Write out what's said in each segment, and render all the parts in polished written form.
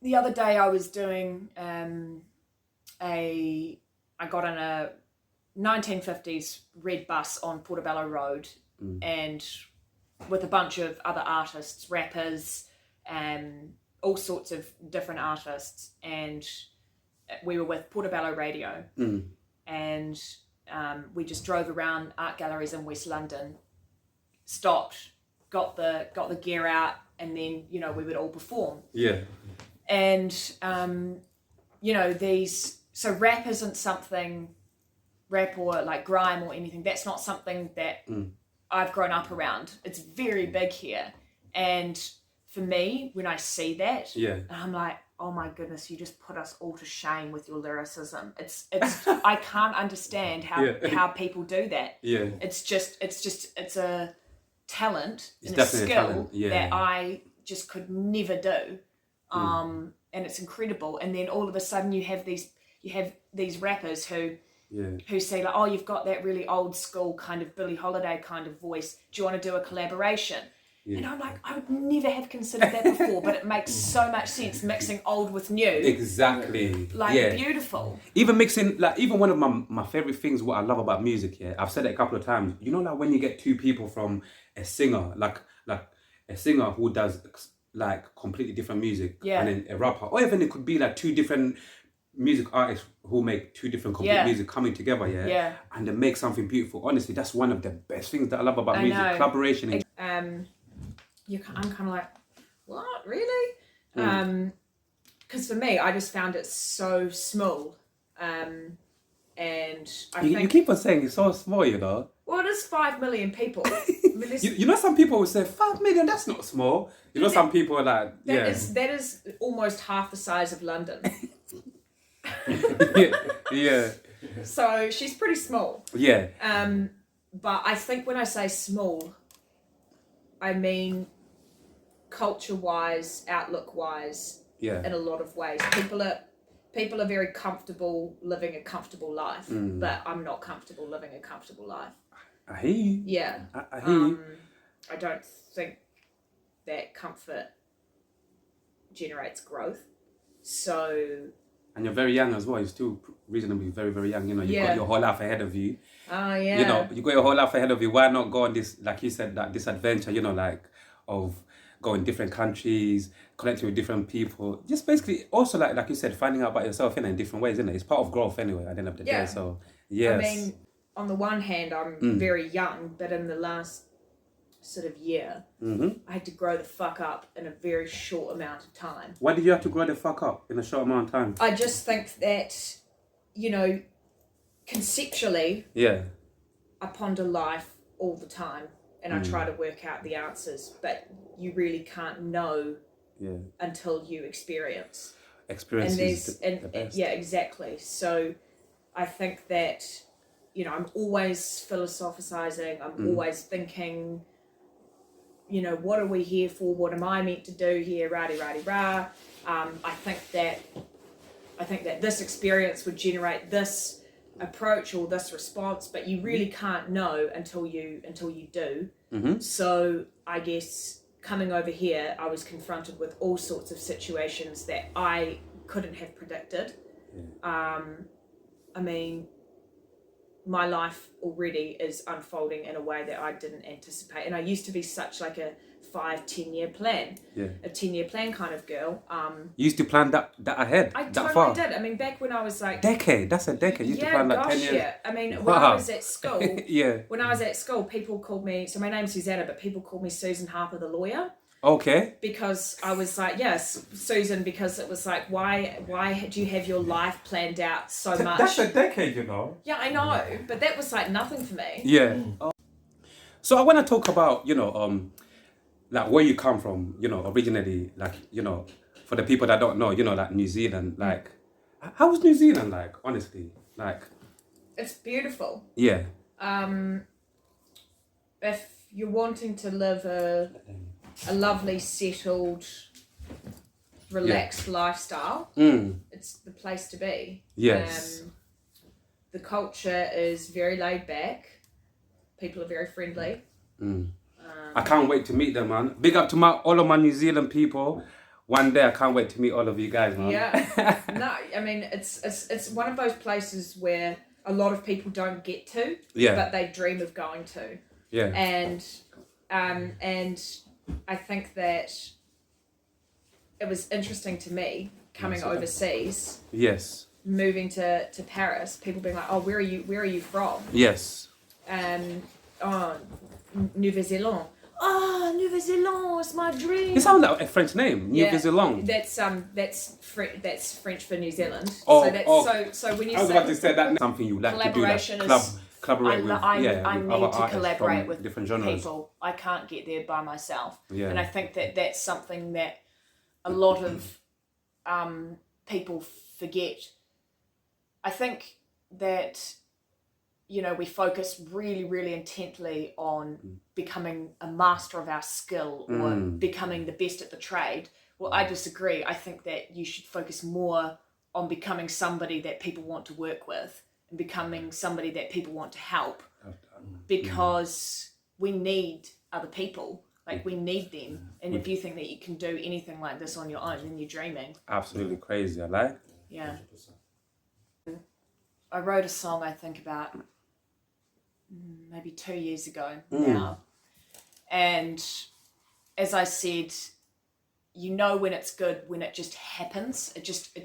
the other day I was doing I got in a 1950s red bus on Portobello Road, and with a bunch of other artists, rappers, all sorts of different artists, and we were with Portobello Radio, and we just drove around art galleries in West London, stopped, got the gear out, and then we would all perform. Yeah. And so rap isn't something, rap or like grime or anything, that's not something that I've grown up around. It's very big here, and for me, when I see that, I'm like, oh my goodness, you just put us all to shame with your lyricism. It's I can't understand how people do that. Yeah. It's a talent and a definitely skill a talent. that I just could never do. And it's incredible. And then all of a sudden you have these rappers who say like, oh, you've got that really old school kind of Billie Holiday kind of voice. Do you want to do a collaboration? Yeah. And I'm like, I would never have considered that before, but it makes so much sense mixing old with new. Exactly. Beautiful. Even mixing, even one of my favorite things, what I love about music, I've said it a couple of times. Like when you get two people from a singer, like a singer who does like completely different music, and then a rapper, or even it could be like two different music artists who make two different complete music coming together, and they make something beautiful. Honestly, that's one of the best things that I love about music, collaboration. I'm kind of like, what, really? Because for me, I just found it so small, and I think you keep on saying it's so small, Well, it is 5 million people. Some people would say 5 million. That's not small. Some people are like, that is almost half the size of London. yeah. So she's pretty small. Yeah. But I think when I say small, I mean culture-wise, outlook-wise, in a lot of ways. People are very comfortable living a comfortable life, but I'm not comfortable living a comfortable life. I hear you. Yeah. I hear you. I don't think that comfort generates growth. So. And you're very young as well. You're still reasonably very, very young. You've got your whole life ahead of you. Oh, yeah. You got your whole life ahead of you. Why not go on this, like you said, this adventure, of going different countries, connecting with different people. Just basically also, like you said, finding out about yourself in different ways, It's part of growth anyway, at the end of the day. So, yes. I mean, on the one hand, I'm very young, but in the last sort of year, I had to grow the fuck up in a very short amount of time. Why did you have to grow the fuck up in a short amount of time? I just think that, conceptually, I ponder life all the time and I try to work out the answers, but you really can't know until you experience. Experience is the best. Yeah, exactly. So I think that, I'm always philosophizing, I'm always thinking, what are we here for? What am I meant to do here? Rah-de-rah-de-rah. I think that this experience would generate this approach or this response, but you really can't know until you do. So I guess coming over here, I was confronted with all sorts of situations that I couldn't have predicted. I mean, my life already is unfolding in a way that I didn't anticipate. And I used to be such like a 5-10 year plan, a 10-year plan kind of girl. You used to plan that ahead, I that totally far? did. I mean, back when I was like... Decade, that's a decade. You used to plan like 10 years. Yeah. I mean, when I was at school, when I was at school, people called me, so my name's Susanna, but people called me Susan Harper the lawyer. Okay. Because I was like, yes, Susan, because it was like, why do you have your life planned out so much? That's a decade, Yeah, I know, but that was like nothing for me. Yeah. So I want to talk about, like where you come from, originally, like, for the people that don't know, like New Zealand, like, how was New Zealand like, honestly? Like, it's beautiful. Yeah. If you're wanting to live a lovely, settled, relaxed lifestyle, it's the place to be. Yes. The culture is very laid back. People are very friendly. I can't wait to meet them, man. Big up to all of my New Zealand people. one day I can't wait to meet all of you guys, man. Yeah. No, I mean it's one of those places where a lot of people don't get to, but they dream of going to. Yeah. And I think that it was interesting to me coming overseas. Yes. Moving to Paris, people being like, "Oh, where are you from?" Yes. Oh, Nouvelle-Zélande. Oh, Nouvelle-Zélande is my dream. It sounds like a French name, Nouvelle-Zélande. That's French for New Zealand. Oh, so when you I was about to say that something you like to do, like collaborate with to collaborate with different genres. people. I can't get there by myself, and I think that that's something that a lot of people forget. I think that, you know, we focus really, really intently on becoming a master of our skill or becoming the best at the trade. Well, I disagree. I think that you should focus more on becoming somebody that people want to work with and becoming somebody that people want to help, because we need other people. Like, we need them. And if you think that you can do anything like this on your own, then you're dreaming. Absolutely crazy. I like. Yeah. I wrote a song, I think, about maybe 2 years ago now. And as I said, you know when it's good when it just happens. It just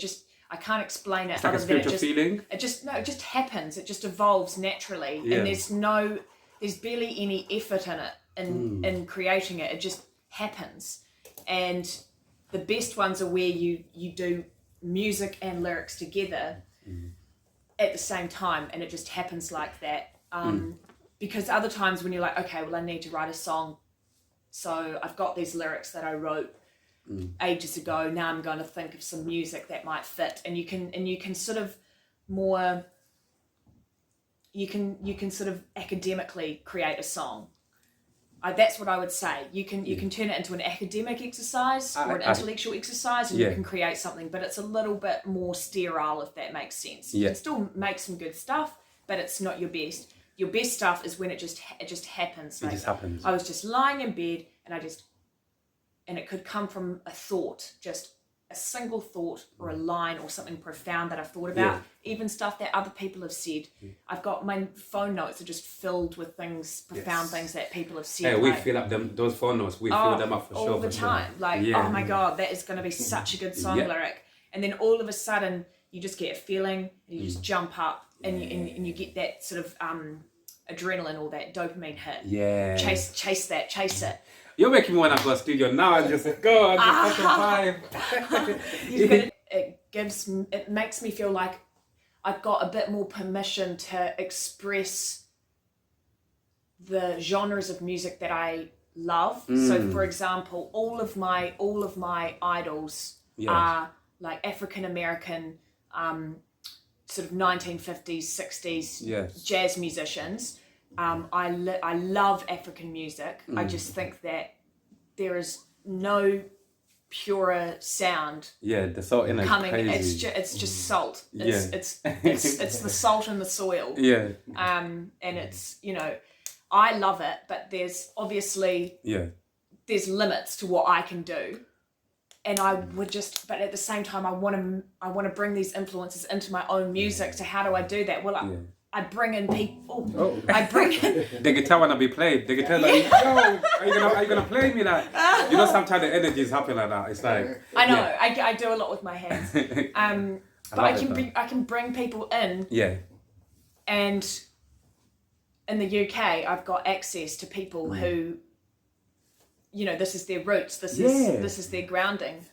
I can't explain it. It's like a spiritual feeling. It just happens. It just evolves naturally. Yeah. And there's barely any effort in it, in creating it. It just happens. And the best ones are where you do music and lyrics together at the same time, and it just happens like that. Because other times when you're like, okay, well, I need to write a song, so I've got these lyrics that I wrote ages ago. Now I'm going to think of some music that might fit, and you can sort of more. You can sort of academically create a song. That's what I would say. You can turn it into an academic exercise or an intellectual exercise, and you can create something, but it's a little bit more sterile, if that makes sense. You can still make some good stuff, but it's not your best. Your best stuff is when it just happens. It just happens. I was just lying in bed, and it could come from a thought, just a single thought or a line or something profound that I've thought about, even stuff that other people have said. I've got my phone notes are just filled with things, profound things that people have said. Yeah, we fill up those phone notes. We fill them up for sure. All the time. Like, oh my God, that is going to be such a good song lyric. And then all of a sudden, you just get a feeling, and you just jump up, and you get that sort of adrenaline or that dopamine hit. Yeah. Chase it. You're making me want to go to the studio now and just go and just vibe. It makes me feel like I've got a bit more permission to express the genres of music that I love. So, for example, all of my idols are like African American, sort of 1950s, 60s jazz musicians. I love African music. I just think that there is no purer sound. Yeah, the salt in it coming. Crazy. It's just salt. It's the salt in the soil. Yeah. And it's, you know, I love it, but there's obviously there's limits to what I can do. And I would but at the same time, I want to bring these influences into my own music. So how do I do that? Well, I bring in people. I bring in the guitar wanna be played. The guitar like, yo, are you gonna play me like? You know, sometimes the energy is happening like that. It's like I know. I do a lot with my hands. But I can bring people in. Yeah. And in the UK, I've got access to people who, you know, this is their roots. This is their grounding.